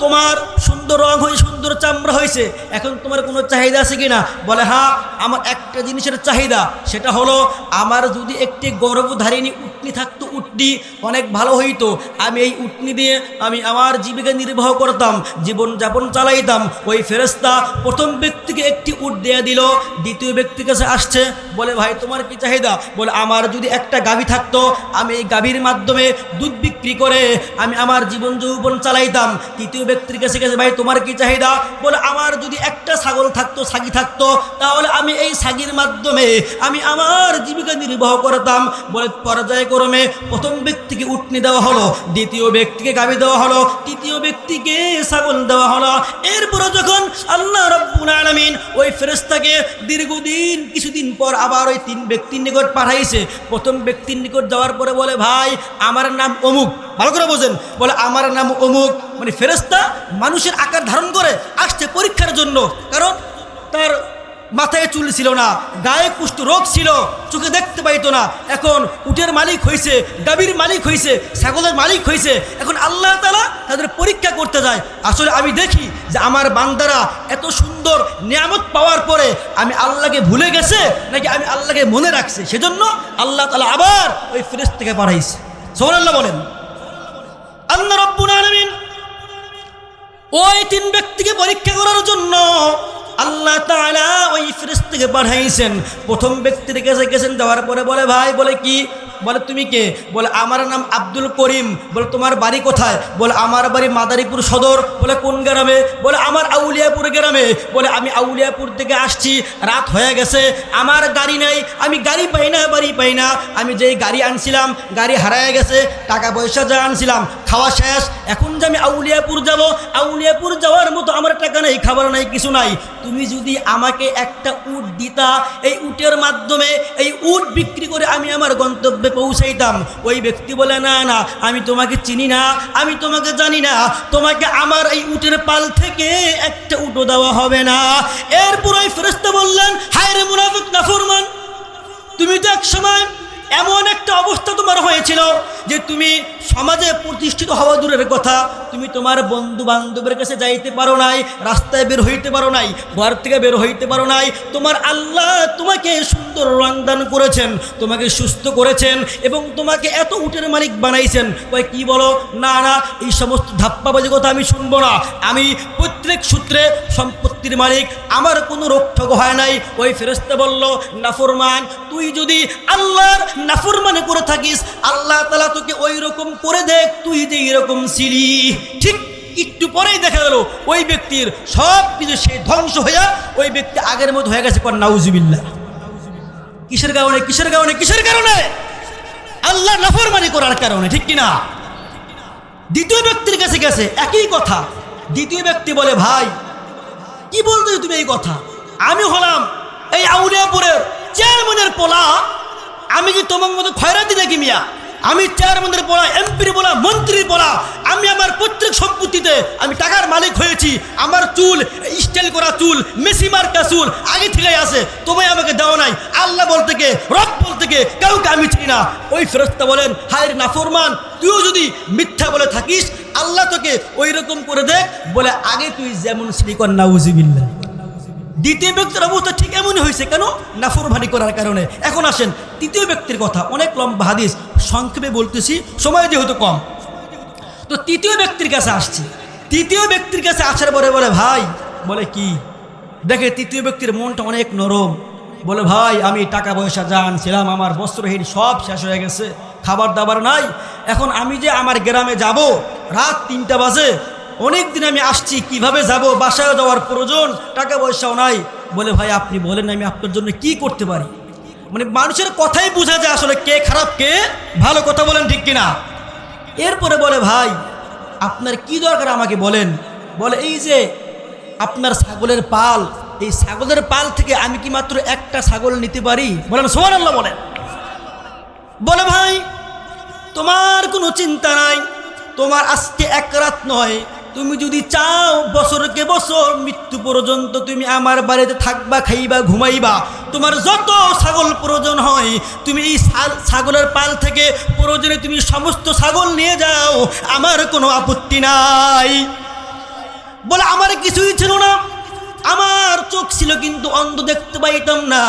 তোমার সুন্দর রং হয়েছে, সুন্দর চামড়া হয়েছে, এখন তোমার কোনো চাহিদা আছে কিনা? বলে হ্যাঁ, আমার একটা জিনিসের চাহিদা, সেটা হলো আমার যদি একটি গর্ভধারিণী উটনি থাকতো, উটনি অনেক ভালো হইতো, আমি এই উটনি দিয়ে আমি আমার জীবিকা নির্বাহ করতাম, জীবনযাপন চালাইতাম। ওই ফেরেশতা প্রথম ব্যক্তিকে একটি উট দিয়ে দিল। দ্বিতীয় ব্যক্তির কাছে আসছে, বলে ভাই তোমার কি চাহিদা? বলে আমার যদি একটা গাভী থাকতো, আমি এই গাভীর মাধ্যমে দুধ বিক্রি করে আমি আমার জীবন যৌবন চালাইতাম। তৃতীয় ব্যক্তির কাছে গেছে, ভাই তোমার কি চাহিদা? বলে আমার যদি একটা ছাগল থাকতো, ছাগি থাকতো, তাহলে আমি এই ছাগির মাধ্যমে আমি আমার জীবিকা নির্বাহ করতাম। বলে পর্যায়ক্রমে প্রথম ব্যক্তিকে উটনি দেওয়া হলো, দ্বিতীয় ব্যক্তিকে গাভী দেওয়া হলো, তৃতীয় ব্যক্তিকে ছাগল দেওয়া হলো। এরপরে যখন আল্লাহ রাব্বুল আলামিন ওই ফেরেশতাকে দীর্ঘদিন কিছুদিন পর আবার ওই তিন ব্যক্তির নিকট পাঠাইছে। প্রথম ব্যক্তির নিকট যাওয়ার পরে বলে, ভাই আমার নাম অমুক, ভালো করে বোঝেন, বলে আমার নাম অমুক। মানে ফেরেশতা মানুষের আকার ধারণ করে আসছে পরীক্ষার জন্য, কারণ তার মাথায় চুল ছিল না, গায়ে কুষ্ঠ রোগ ছিল, চোখে দেখতে পাইতো না। এখন উটের মালিক হয়েছে, গাভীর মালিক হয়েছে, ছাগলের মালিক হয়েছে। এখন আল্লাহ তাআলা তাদের পরীক্ষা করতে যায়। আসলে আমি দেখি যে আমার বান্দারা এত সুন্দর নিয়ামত পাওয়ার পরে আমি আল্লাহকে ভুলে গেছে নাকি আমি আল্লাহকে মনে রাখছি। সেজন্য আল্লাহ তাআলা আবার ওই ফেরেশতাকে পাঠাইছে। সুবহানাল্লাহ বলেন। আল্লাহ রাব্বুল আলামিন ওই তিন ব্যক্তিকে পরীক্ষা করার জন্য আল্লাহ তাআলা ওই ফেরেশতাকে পাঠাইছেন। প্রথম ব্যক্তির কাছে গেছেন, যাওয়ার পরে বলে, ভাই বলে কি? বলে তুমি কে? বলে আমার নাম আব্দুল করিম। বলে তোমার বাড়ি কোথায়? বলে আমার বাড়ি মাদারীপুর সদর। বলে কোন গ্রামে? বলে আমার আউলিয়াপুর গ্রামে। বলে আমি আউলিয়াপুর থেকে আসছি, রাত হয়ে গেছে, আমার গাড়ি নাই, আমি গাড়ি পাই না, বাড়ি পাই না। আমি যেই গাড়ি আনছিলাম গাড়ি হারায় গেছে, টাকা পয়সা যা আনছিলাম খাওয়া শেষ। এখন যে আমি আউলিয়াপুর যাব, আউলিয়াপুর যাওয়ার মতো আমার টাকা নেই, খাবার নাই, কিছু নাই। তুমি যদি আমাকে একটা উট দিতা, এই উটের মাধ্যমে এই উট বিক্রি করে আমি আমার গন্তব্যে পৌঁছাইতাম। ওই ব্যক্তি বলে, না না, আমি তোমাকে চিনি না, আমি তোমাকে জানি না, তোমাকে আমার এই উটের পাল থেকে একটা উটও দেওয়া হবে না। এরপর ওই ফেরেশতা বললেন, হায় রে মুনাফিক নাফরমান, তুমি তো এক সময় এমন একটা অবস্থা তোমার হয়েছিল যে তুমি সমাজে প্রতিষ্ঠিত হওয়া দূরের কথা, তুমি তোমার বন্ধু বান্ধবের কাছে যাইতে পারো নাই, রাস্তায় বের হইতে পারো নাই, ঘর থেকে বের হইতে পারো নাই। তোমার আল্লাহ তোমাকে সুন্দর রংদান করেছেন, তোমাকে সুস্থ করেছেন এবং তোমাকে এত উটের মালিক বানাইছেন। কয় কি বলো? না না, এই সমস্ত ধাপ্পাবাজি কথা আমি শুনবো না, আমি প্রত্যেক সূত্রে সম্পত্তির মালিক, আমার কোনো রোগঠোক হয় নাই। ওই ফেরেশতা বলল, নাফরমান, তুই যদি আল্লাহর নাফরমানি করে থাকিস, আল্লাহ তাআলা তোকে ওই রকম করে দেখ তুই যে এরকম ছিলি। ঠিক একটু পরেই দেখা গেল ওই ব্যক্তির সব কিছু সে ধ্বংস হইয়া ওই ব্যক্তি আগের মতো হয়ে গেছে। কোন নাউজুবিল্লাহ। কিসের কারণে? কিসের কারণে? কিসের কারণে? আল্লাহ নাফরমানি করার কারণে, ঠিক কিনা? দ্বিতীয় ব্যক্তির কাছে গেছে, একই কথা। দ্বিতীয় ব্যক্তি বলে, ভাই কি বলতে তুমি এই কথা? আমি হলাম এই আউলিয়াপুরের চেয়ারম্যানের পোলা, আমি কি তোমার মতো খয়রাতি নাকি মিয়া? আমি চেয়ারম্যানের পোলা, এমপির পোলা, মন্ত্রীর পোলা, আমি আমার প্রত্যেক সম্পত্তিতে আমি টাকার মালিক হয়েছি। আমার চুল স্টাইল করা চুল, মেসি মার্কা চুল আগে থেকেই আছে, তোমায় আমাকে দেওয়া নাই। আল্লাহ বলতে কে, রব বলতে কে, কাউকে আমি চিনি না। ওই ফেরেশতা বলেন, হায় রে নাফরমান, তুইও যদি মিথ্যা বলে থাকিস, আল্লাহ তোকে ওই রকম করে দেখ, বলে আগে তুই যেমন ছিলি। কর নাউজুবিল্লাহ। দ্বিতীয় ব্যক্তির অবস্থা ঠিক এমনই হয়েছে, কেন? নাফরমানি করার কারণে। এখন আসেন তৃতীয় ব্যক্তির কথা, অনেক লম্বা হাদিস, সংক্ষেপে বলতেছি, সময় যেহেতু কম। তো তৃতীয় ব্যক্তির কাছে আসছি। তৃতীয় ব্যক্তির কাছে আসার পরে বলে, ভাই বলে কি? দেখে তৃতীয় ব্যক্তির মনটা অনেক নরম। বলে, ভাই আমি টাকা পয়সা যা আনছিলাম আমার বস্ত্রহীন সব শেষ হয়ে গেছে, খাবার দাবার নাই। এখন আমি যে আমার গ্রামে যাব, রাত 3টা বাজে, অনেক দিন আমি আসছি, কিভাবে যাব? বাসায় যাওয়ার প্রয়োজন, টাকা পয়সাও নাই। বলে, ভাই আপনি বলেন আমি আপনার জন্য কি করতে পারি? মানে মানুষের কথাই বোঝা যায় আসলে কে খারাপ কে ভালো। কথা বলেন ঠিক কিনা? এরপরে বলে ভাই আপনার কি দরকার আমাকে বলেন। বলে এই যে আপনার ছাগলের পাল, এই ছাগলের পাল থেকে আমি কি মাত্র একটা ছাগল নিতে পারি? বলেন সুবহানাল্লাহ বলেন। বলে ভাই তোমার কোনো চিন্তা নাই, তোমার আজকে এক রাত নয়, তুমি যদি চাও বছরকে বছর মৃত্যু পর্যন্ত তুমি আমার বাড়িতে থাকবা, খাইবা, ঘুমাইবা, তোমার যত ছাগল প্রয়োজন হয় তুমি এই ছাগলের পাল থেকে প্রয়োজনে তুমি সমস্ত ছাগল নিয়ে যাও, আমার কোনো আপত্তি নাই। বলে আমার কিছুই ছিল না, আমার চোখ ছিল কিন্তু অন্ধ, দেখতে পাইতাম না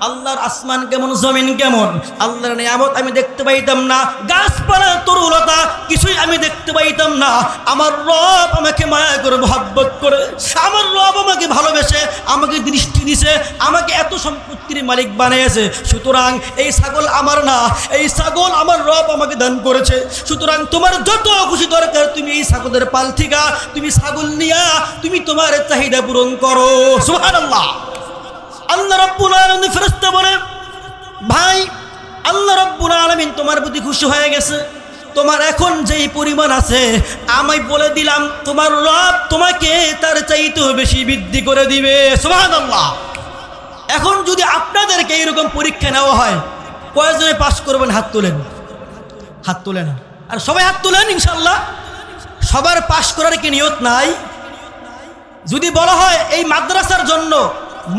আল্লাহর আসমান কেমন, জমিন কেমন, আল্লাহর নিয়ামত আমি দেখতে পাইতাম না, গাছপালা তরুলতা কিছুই আমি দেখতে পাইতাম না। আমার রব আমাকে মায়া করে, মহব্বত করে, আমার রব আমাকে ভালোবেসে আমাকে দৃষ্টি দিছে, আমাকে এত সম্পত্তির মালিক বানিয়েছে। সুতরাং এই ছাগল আমার না, এই ছাগল আমার রব আমাকে দান করেছে। সুতরাং তোমার যত খুশি দরকার তুমি এই ছাগলের পাল থেকে তুমি ছাগল নিয়া তুমি তোমার চাহিদা পূরণ করো। সুবহানাল্লাহ। আল্লাহ রাব্বুল আলামিন ফেরেশতা বলে ভাই আল্লাহ রাব্বুল আলামিন তোমার প্রতি খুশি হয়ে গেছে, তোমার এখন যেই পরিমাণ আছে আমি বলে দিলাম তোমার রব তোমাকে তার চাইতেও বেশি বৃদ্ধি করে দিবে। সুবহানাল্লাহ। এখন যদি আপনাদেরকে এরকম পরীক্ষা নেওয়া হয় কয়জনে পাস করবেন? হাত তোলেন, হাত তোলে না, আর সবাই হাত তোলেন ইনশাআল্লাহ। সবার পাস করার কি নিয়ত নাই? যদি বলা হয় এই মাদ্রাসার জন্য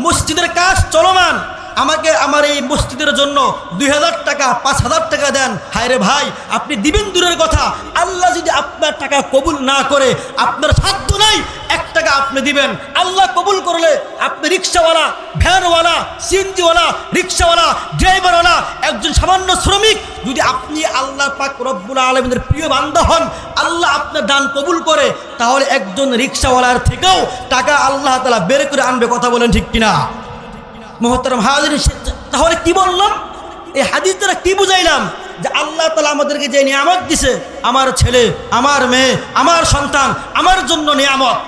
মসজিদের কাজ চলমান, আমাকে আমার এই মসজিদের জন্য 2000 টাকা 5000 টাকা দেন, হায় রে ভাই আপনি দিবেন দূরের কথা, আল্লাহ যদি আপনার টাকা কবুল না করে, আপনার সাধ্য নাই 1 টাকা আপনি দিবেন, আল্লাহ কবুল করলে আপনি রিক্সাওয়ালা, ভ্যানওয়ালা, সিএনজিওয়ালা, রিক্সাওয়ালা, ড্রাইভারওয়ালা, একজন সামান্য শ্রমিক, যদি আপনি আল্লাহ পাক রব্বুল আলামিনের প্রিয় বান্দা হন, আল্লাহ আপনার দান কবুল করে, তাহলে একজন রিক্সাওয়ালার থেকেও টাকা আল্লাহ তাআলা বের করে আনবে। কথা বলেন ঠিক কিনা? মুহতারাম হাজিরিন, তাহলে কি বললাম? এই হাদিস দ্বারা কি বুঝাইলাম? যে আল্লাহ তাআলা আমাদেরকে যে নিয়ামত দিছে, আমার ছেলে, আমার মেয়ে, আমার সন্তান আমার জন্য নিয়ামত,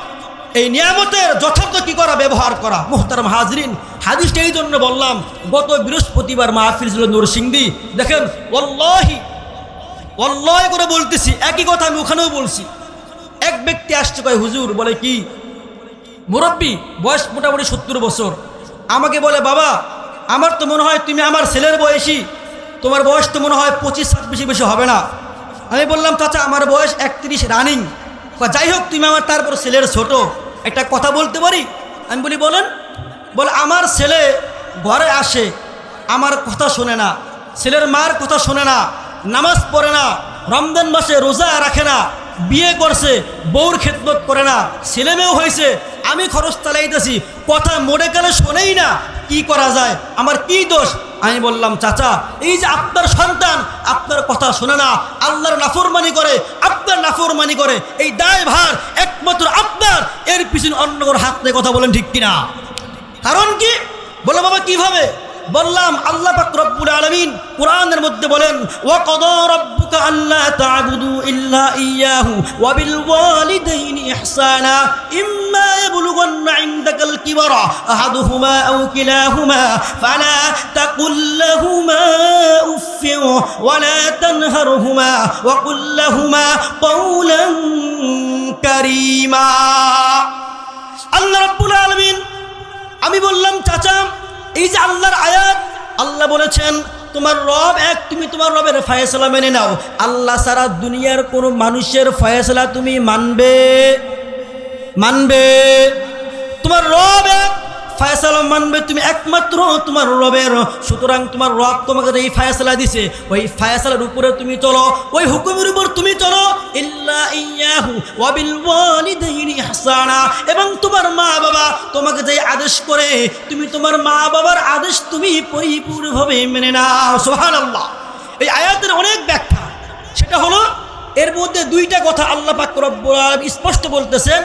এই নিয়ামতের যথার্থ কি করা? ব্যবহার করা। মুহতারাম হাজিরিন, হাদিসটা এই জন্য বললাম, গত বৃহস্পতিবার মাহফিল ছিল নরসিংদী। দেখেন ওয়াল্লাহি ওয়াল্লাহি করে বলতেছি, একই কথা আমি ওখানেও বলছি। এক ব্যক্তি আসছে, কয় হুজুর, বলে কি মুরব্বী, বয়স মোটামুটি 70 বছর, আমাকে বলে বাবা আমার তো মনে হয় তুমি আমার ছেলের বয়সী, তোমার বয়স তো মনে হয় 25-26 বেশি হবে না। আমি বললাম চাচা আমার বয়স 31 রানিং। যাই হোক তুমি আমার তারপর ছেলের ছোট, একটা কথা বলতে পারি? আমি বলি বলেন। বলে আমার ছেলে ঘরে আসে, আমার কথা শোনে না, ছেলের মার কথা শোনে না, নামাজ পড়ে না, রমজান মাসে রোজা রাখে না, বিয়ে করছে বউর খেদমত করে না, ছেলে মেয়েও হয়েছে, আমি খরচ চালাইতেছি, কথা মোড়ে গেলে শোনেই না, কি করা যায়? আমার কি দোষ? আমি বললাম চাচা এই যে আপনার সন্তান আপনার কথা শোনে না, আল্লাহর নাফরমানি করে, আপনার নাফরমানি করে, এই দায়ভার একমাত্র আপনার, এর পিছনে অন্য কোনো হাত নেই। কথা বলেন ঠিক কিনা? কারণ কি? বলে বাবা কিভাবে? বললাম আল্লাহ পাক রব্বুল আলামিন কোরআনের মধ্যে বলেন, ওয়া কাদা রাব্বুকা আল্লা তা'বুদু ইল্লা ইয়্যাহু ওয়া বিল ওয়ালিদাইনি ইহসানা ইম্মা ইয়াবলুগান্না ইনদাকাল কিবারা আহাদুহুমা আও কিলাহুমা ফালা তাকুল লাহুমা উফফিন ওয়া লা তানহারহুমা ওয়া কুল লাহুমা কাওলান কারীমা। আল্লাহ রাব্বুল আলামিন, আমি বললাম চাচা এই যে আল্লাহর আয়াত, আল্লাহ বলেছেন তোমার রব এক, তুমি তোমার রবের ফয়সালা মেনে নাও। আল্লাহ সারা দুনিয়ার কোনো মানুষের ফয়সালা তুমি মানবে? তোমার রব এক, ফয়সালা মানবে তুমি একমাত্র তোমার রবের। সুতরাং তোমার রব তোমাকে এই ফয়সালা দিছে, ওই ফয়সালার উপরে তুমি চলো, ওই হুকুমের উপর তুমি চলো। ইল্লা ইয়্যাহু ওয়া বিল ওয়ালিদাইনি ইহসানা, এবং তোমার মা বাবা তোমাকে যে আদেশ করে তুমি তোমার মা বাবার আদেশ তুমি পরিপূর্ণভাবে মেনে নাও। সুবহানাল্লাহ। এই আয়াতের অনেক ব্যাখ্যা, সেটা হলো এর মধ্যে 2টা কথা আল্লাহ পাক রব্বুল আলামিন স্পষ্ট বলতেছেন।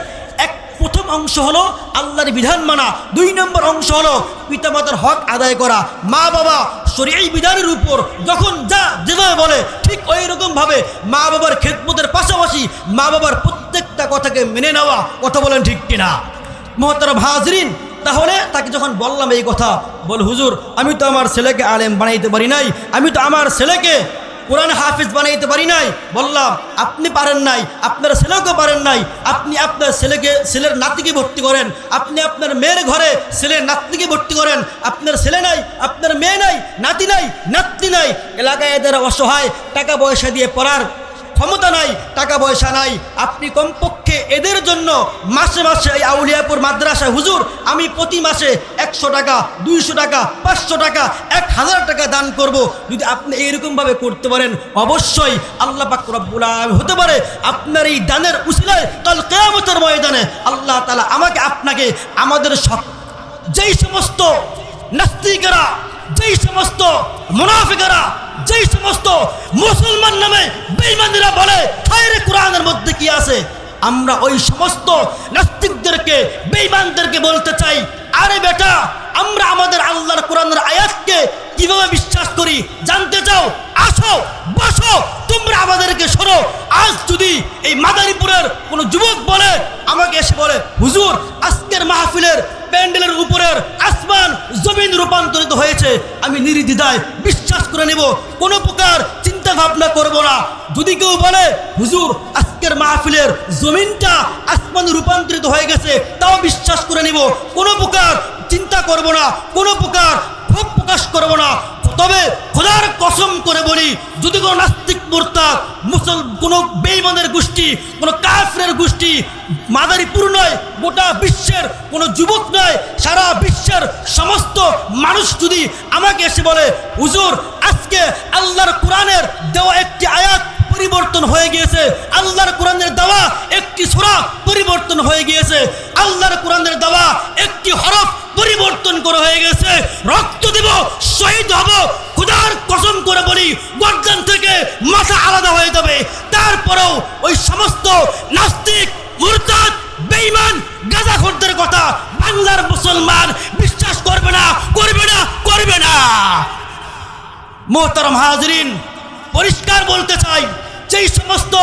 প্রথম অংশ হলো আল্লাহর বিধান মানা, 2 নম্বর অংশ হলো পিতামাতার হক আদায় করা। মা বাবা শরীয়ী বিধানের উপর যখন যা যেভাবে বলে ঠিক ওই রকমভাবে মা বাবার খেদমতের পাশাপাশি মা বাবার প্রত্যেকটা কথাকে মেনে নেওয়া। কথা বলেন ঠিক কিনা? মুহতারাম হাজরিন, তাহলে তাকে যখন বললাম এই কথা, বল হুজুর আমি তো আমার ছেলেকে আলেম বানাইতে পারি নাই, আমি তো আমার ছেলেকে কোরআন হাফেজ বানাইতে পারি নাই। বললাম আপনি পারেন নাই, আপনার ছেলেকে পারেন নাই। আপনি আপনার ছেলের নাতিকে ভর্তি করেন, আপনি আপনার মেয়ের ঘরে ছেলের নাতনিকে ভর্তি করেন। আপনার ছেলে নাই, আপনার মেয়ে নাই, নাতি নাই, নাতনি নাই। এলাকায় এদের অসহায়, টাকা পয়সা দিয়ে পড়ার ক্ষমতা নাই, টাকা পয়সা নাই। আপনি কমপক্ষে এদের জন্য মাসে মাসে এই আউলিয়াপুর মাদ্রাসা হুজুর আমি প্রতি মাসে 100 টাকা, 200 টাকা, 500 টাকা, 1000 টাকা দান করব। যদি আপনি এইরকমভাবে করতে পারেন, অবশ্যই আল্লাহ পাক রব্বুল আলামিন হতে পারে আপনার এই দানের উসিলায় কাল কিয়ামতের ময়দানে আল্লাহ তাআলা আমাকে আপনাকে আমাদের যেই সমস্ত নাস্তিকেরা, যেই সমস্ত মুনাফিকেরা, যেই সমস্ত মুসলমান নামে বেঈমানরা বলে খায়রে কোরআনের মধ্যে কি আছে, আমরা ওই সমস্ত নাস্তিকদেরকে, বেঈমানদেরকে বলতে চাই, আরে বেটা, আমরা আমাদের আল্লাহর কোরআনের আয়াতকে কিভাবে বিশ্বাস করি জানতে চাও? আসো, বসো, তোমরা আমাদেরকে শোনো। আজ যদি এই মাদারীপুরের কোনো যুবক বলে, আমাকে এসে বলে, হুজুর আজকের মাহফিলের প্যান্ডেলের উপরের আসমান জমিন রূপান্তরিত হয়েছে, আমি নির্দ্বিধায় বিশ্বাস করে নেব, কোনো প্রকার চিন্তা ভাবনা করব না। যদি কেউ বলে হুজুর আজকের মাহফিলের জমিনটা আসমান রূপান্তরিত হয়ে গেছে, তাও বিশ্বাস করে নেব, কোনো প্রকার চিন্তা করব না, কোনো প্রকার ক্ষোভ প্রকাশ করব না। তবে খোদার কসম করে বলি, যদি কোনো নাস্তিক মুরতাদ কোনো বেঈমানের গোষ্ঠী, কোনো কাফেরের গোষ্ঠী, মাদারীপুর নয় গোটা বিশ্বের কোনো যুবক নয়, সারা বিশ্বের সমস্ত মানুষ যদি আমাকে এসে বলে হুজুর আজকে আল্লাহর কোরআনের দেওয়া একটি আয়াত পরিবর্তন হয়ে গিয়েছে, আল্লাহর কোরআনের দেওয়া একটি সূরা পরিবর্তন হয়ে গিয়েছে, আল্লাহর কোরআনের দেওয়া একটি হরফ পরিবর্তন করা হয়ে গেছে, রক্ত দেব, শহীদ হব, খোদার কসম করে বলি গর্দান থেকে মাথা আলাদা হয়ে যাবে। তারপরেও ওই সমস্ত নাস্তিক, মুরতাদ, বেঈমান, গাঁজাখোরদের কথা বাংলার মুসলমান বিশ্বাস করবে না, করবে না, করবে না। মোহতারাম হাজরিন, পরিষ্কার বলতে চাই, যেই সমস্ত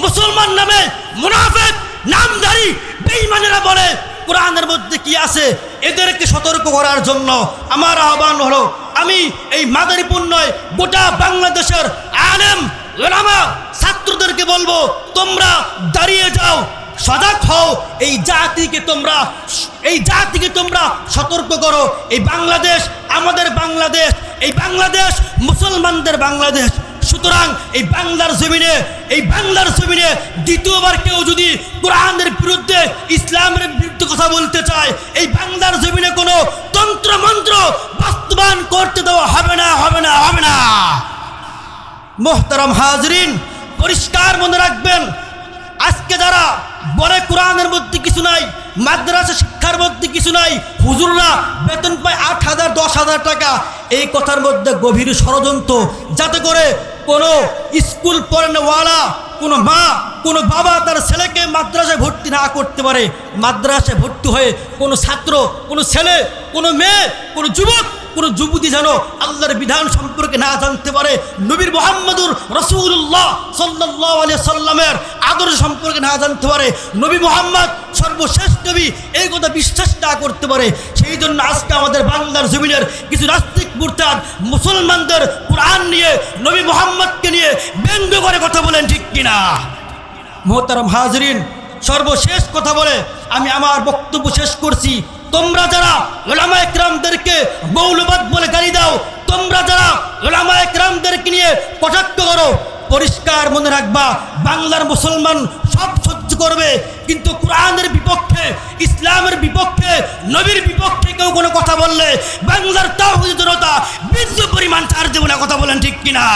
মুসলমান নামে মুনাফিক, নামধারী বেঈমানেরা বলে কোরআনের মধ্যে কি আছে, এদেরকে সতর্ক করার জন্য আমার আহ্বান হলো, আমি এই মাদারীপুর নয় গোটা বাংলাদেশের আলেম, উলামা, ছাত্রদেরকে বলবো, তোমরা দাঁড়িয়ে যাও, সজাগ হও, এই জাতিকে তোমরা সতর্ক করো। এই বাংলাদেশ আমাদের বাংলাদেশ, এই বাংলাদেশ মুসলমানদের বাংলাদেশ। সুতরাং এই বাংলার জমিনে দ্বিতীয়বার কেউ যদি কোরআনের বিরুদ্ধে, ইসলামের বিরুদ্ধে কথা বলতে চায়, এই বাংলার জমিনে কোনো তন্ত্র মন্ত্র বাস্তবায়ন করতে দেওয়া হবে না, হবে না, হবে না। মোহতারাম হাজরিন, পরিষ্কার মনে রাখবেন, আজকে যারা বলে কোরআনের মধ্যে কিছু নাই, মাদ্রাসা শিক্ষার মধ্যে কিছু নাই, হুজুররা বেতন পায় 8,000, 10,000 টাকা, এই কথার মধ্যে গভীর ষড়যন্ত্র, যাতে করে কোনো স্কুল পড়ানোওয়ালা, কোনো মা, কোনো বাবা তার ছেলেকে মাদ্রাসায় ভর্তি না করতে পারে। মাদ্রাসায় ভর্তি হয়ে কোনো ছাত্র, কোনো ছেলে, কোনো মেয়ে, কোনো যুবক, কোনো যুবতী যেন আল্লাহর বিধান সম্পর্কে না জানতে পারে, নবীর মুহাম্মদুর রাসূলুল্লাহ সাল্লাল্লাহু আলাইহি সাল্লামের আদর্শ সম্পর্কে না জানতে পারে, নবী মুহাম্মদ সর্বশেষ নবী, এই কথা বিশ্বাস না করতে পারে। সেই জন্য আজকে আমাদের বাংলার জমিনের কিছু নাস্তিক মুরতাদ মুসলমানদের কোরআন নিয়ে, নবী মুহাম্মদকে নিয়ে ব্যঙ্গ করে কথা বলেন, ঠিক কিনা? মোহতারাম হাজরিন, সর্বশেষ কথা বলে আমি আমার বক্তব্য শেষ করছি। তোমরা যারা উলামায়ে কেরামদেরকে মৌলবাদ বলে গালি দাও, তোমরা যারা উলামায়ে কেরামদেরকে নিয়ে কটাক্ষ করো, পরিষ্কার মনে রাখবা, বাংলার মুসলমান সব সহ্য করবে, কিন্তু কোরআনের বিপক্ষে, ইসলামের বিপক্ষে, নবীর বিপক্ষে কেউ কোনো কথা বললে বাংলার তাওহীদের জনতা বীর্য পরিমাণ ছাড় দেব না। কথা বলেন, ঠিক কিনা?